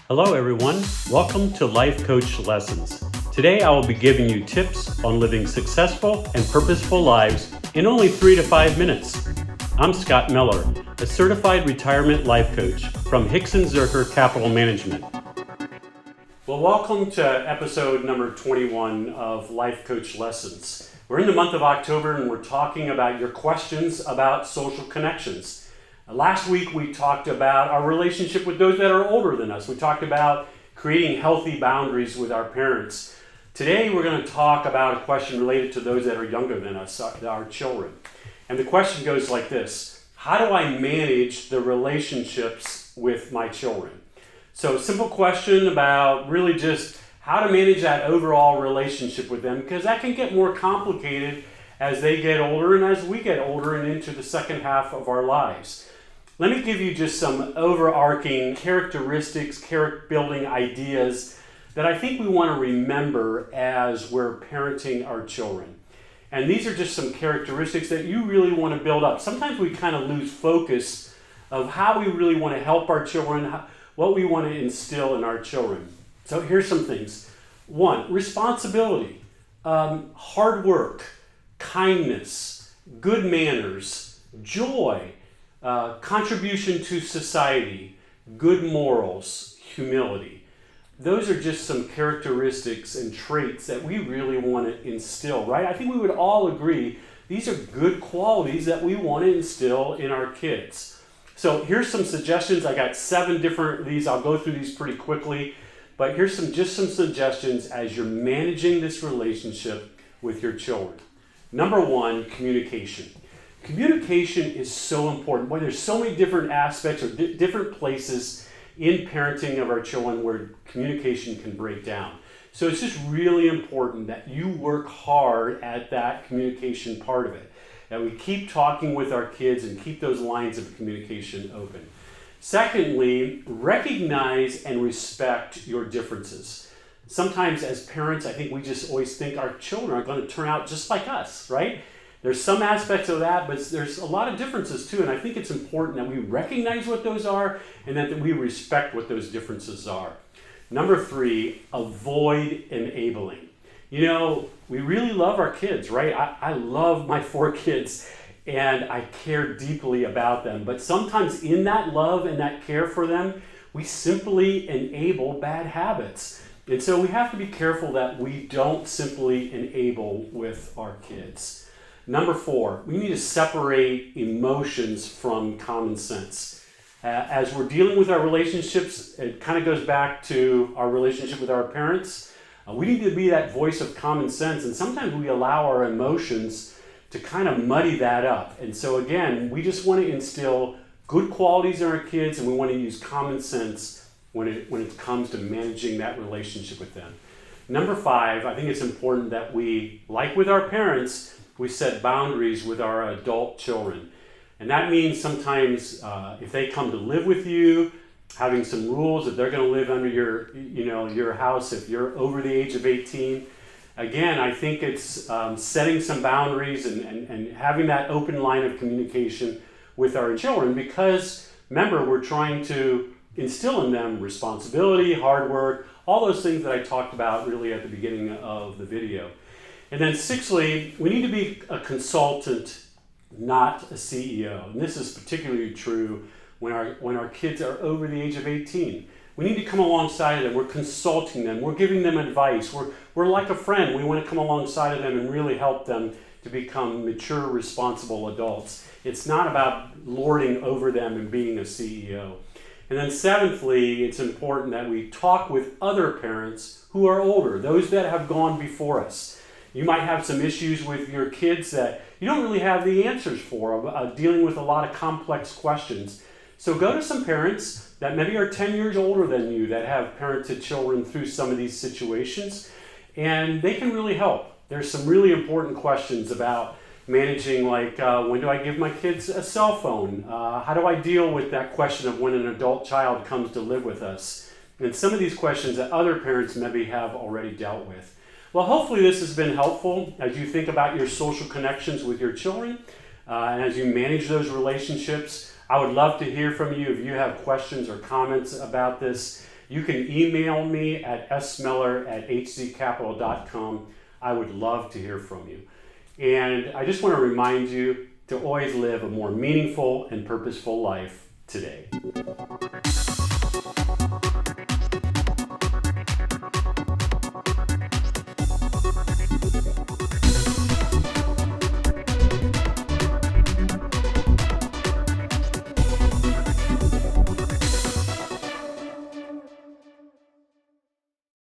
Hello everyone, welcome to Life Coach Lessons. Today I will be giving you tips on living successful and purposeful lives in only 3 to 5 minutes. I'm Scott Miller, a certified retirement life coach from Hixon Zuercher Capital Management. Well, welcome to episode number 21 of Life Coach Lessons. We're in the month of October and we're talking about your questions about social connections. Last week we talked about our relationship with those that are older than us. We talked about creating healthy boundaries with our parents. Today we're going to talk about a question related to those that are younger than us, our children. And the question goes like this: how do I manage the relationships with my children? So simple question about really just how to manage that overall relationship with them, because that can get more complicated as they get older and as we get older and into the second half of our lives. Let me give you just some overarching characteristics, character building ideas that I think we want to remember as we're parenting our children. And these are just some characteristics that you really want to build up. Sometimes we kind of lose focus of how we really want to help our children, what we want to instill in our children. So here's some things. 1, responsibility, hard work, kindness, good manners, joy, contribution to society, good morals, humility. Those are just some characteristics and traits that we really want to instill, right? I think we would all agree these are good qualities that we want to instill in our kids. So here's some suggestions. I got 7 different of these. I'll go through these pretty quickly, but here's some suggestions as you're managing this relationship with your children. Number 1, communication. Communication is so important. Boy, there's so many different aspects or different places in parenting of our children where communication can break down. So it's just really important that you work hard at that communication part of it, that we keep talking with our kids and keep those lines of communication open. Secondly, recognize and respect your differences. Sometimes as parents, I think we just always think our children are going to turn out just like us, right? There's some aspects of that, but there's a lot of differences too, and I think it's important that we recognize what those are and that we respect what those differences are. Number 3, avoid enabling. You know, we really love our kids, right? I love my 4 kids and I care deeply about them, but sometimes in that love and that care for them, we simply enable bad habits. And so we have to be careful that we don't simply enable with our kids. Number 4, we need to separate emotions from common sense. As we're dealing with our relationships, it kind of goes back to our relationship with our parents. We need to be that voice of common sense, and sometimes we allow our emotions to kind of muddy that up. And so again, we just want to instill good qualities in our kids, and we want to use common sense when it comes to managing that relationship with them. Number 5, I think it's important that we, like with our parents, we set boundaries with our adult children. And that means sometimes if they come to live with you, having some rules that they're going to live under your house if you're over the age of 18. Again, I think it's setting some boundaries and having that open line of communication with our children, because remember, we're trying to instill in them responsibility, hard work, all those things that I talked about really at the beginning of the video. And then 6thly, we need to be a consultant, not a CEO. And this is particularly true when our kids are over the age of 18. We need to come alongside of them. We're consulting them. We're giving them advice. We're like a friend. We want to come alongside of them and really help them to become mature, responsible adults. It's not about lording over them and being a CEO. And then 7thly, it's important that we talk with other parents who are older, those that have gone before us. You might have some issues with your kids that you don't really have the answers for, dealing with a lot of complex questions. So go to some parents that maybe are 10 years older than you that have parented children through some of these situations, and they can really help. There's some really important questions about managing, like when do I give my kids a cell phone? How do I deal with that question of when an adult child comes to live with us? And some of these questions that other parents maybe have already dealt with. Well, hopefully this has been helpful as you think about your social connections with your children and as you manage those relationships. I would love to hear from you if you have questions or comments about this. You can email me at smiller@hzcapital.com. I would love to hear from you. And I just want to remind you to always live a more meaningful and purposeful life today.